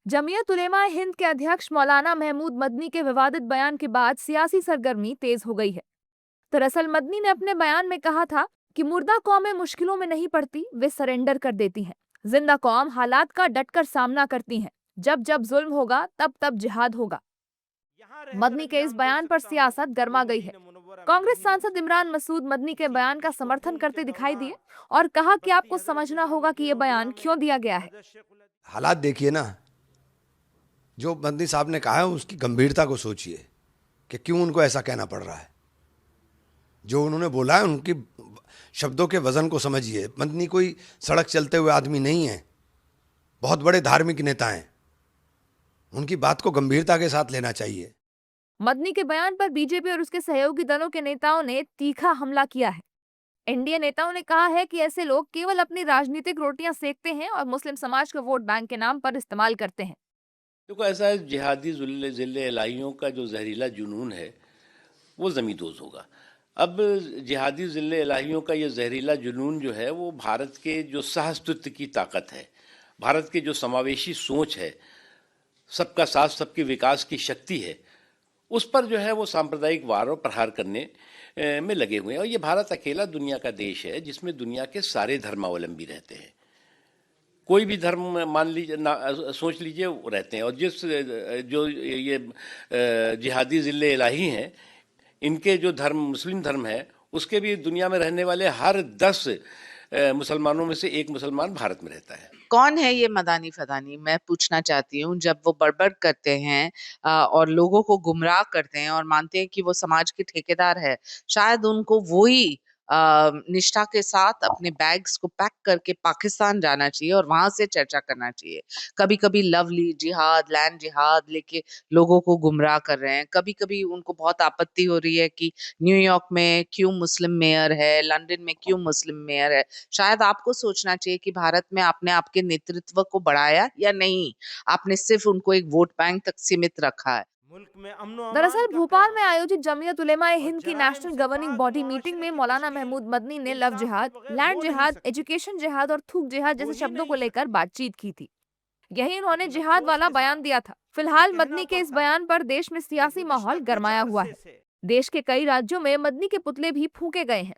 जमीयत उलेमा हिंद के अध्यक्ष मौलाना महमूद मदनी के विवादित बयान के बाद सियासी सरगर्मी तेज हो गई है। दरअसल मदनी ने अपने बयान में कहा था कि मुर्दा कौमें मुश्किलों में नहीं पड़ती, वे सरेंडर कर देती हैं। जिंदा कौम हालात का डटकर सामना करती हैं। जब जब जुल्म होगा तब तब जिहाद होगा। मदनी के इस बयान पर सियासत गर्मा गई है। कांग्रेस सांसद इमरान मसूद मदनी के बयान का समर्थन करते दिखाई दिए और कहा कि आपको समझना होगा कि यह बयान क्यों दिया गया है। हालात देखिए ना, जो मदनी साहब ने कहा है उसकी गंभीरता को सोचिए कि क्यों उनको ऐसा कहना पड़ रहा है। जो उन्होंने बोला है उनकी शब्दों के वजन को समझिए। मदनी कोई सड़क चलते हुए आदमी नहीं है, बहुत बड़े धार्मिक नेता हैं। उनकी बात को गंभीरता के साथ लेना चाहिए। मदनी के बयान पर बीजेपी और उसके सहयोगी दलों के नेताओं ने तीखा हमला किया है। एनडीए नेताओं ने कहा है कि ऐसे लोग केवल अपनी राजनीतिक रोटियां सेकते हैं और मुस्लिम समाज को वोट बैंक के नाम पर इस्तेमाल करते हैं। देखो, ऐसा है, जिहादी ज़िले इलाहियों का जो जहरीला जुनून है वो ज़मींदोज़ होगा। अब जिहादी ज़िले इलाहियों का ये जहरीला जुनून जो है वो भारत के जो सहअस्तित्व की ताकत है, भारत के जो समावेशी सोच है, सबका साथ सबके विकास की शक्ति है, उस पर जो है वो सांप्रदायिक वार और प्रहार करने में लगे हुए हैं। और ये भारत अकेला दुनिया का देश है जिसमें दुनिया के सारे धर्मावलंबी रहते हैं। कोई भी धर्म मान लीजिए ना, सोच लीजिए, वो रहते हैं। और जो ये जिहादी ज़िले इलाही हैं, इनके जो धर्म मुस्लिम धर्म है, उसके भी दुनिया में रहने वाले हर 10 मुसलमानों में से एक मुसलमान भारत में रहता है। कौन है ये मदानी फदानी, मैं पूछना चाहती हूँ। जब वो बड़बड़ करते हैं और लोगों को गुमराह करते हैं और मानते हैं कि वो समाज के ठेकेदार है, शायद उनको वही निष्ठा के साथ अपने बैग्स को पैक करके पाकिस्तान जाना चाहिए और वहां से चर्चा करना चाहिए। कभी कभी लवली जिहाद, लैंड जिहाद लेके लोगों को गुमराह कर रहे हैं। कभी कभी उनको बहुत आपत्ति हो रही है कि न्यूयॉर्क में क्यों मुस्लिम मेयर है, लंदन में क्यों मुस्लिम मेयर है। शायद आपको सोचना चाहिए कि भारत में आपने आपके नेतृत्व को बढ़ाया या नहीं। आपने सिर्फ उनको एक वोट बैंक तक सीमित रखा है। दरअसल भोपाल में आयोजित जमीयत उलेमा हिंद की नेशनल गवर्निंग बॉडी मीटिंग में मौलाना महमूद मदनी ने लव जिहाद, लैंड जिहाद, एजुकेशन जिहाद और थूक जिहाद जैसे शब्दों को लेकर बातचीत की थी। यही उन्होंने जिहाद वाला बयान दिया था। फिलहाल मदनी के इस बयान पर देश में सियासी माहौल गरमाया हुआ है। देश के कई राज्यों में मदनी के पुतले भी फूंके गए हैं।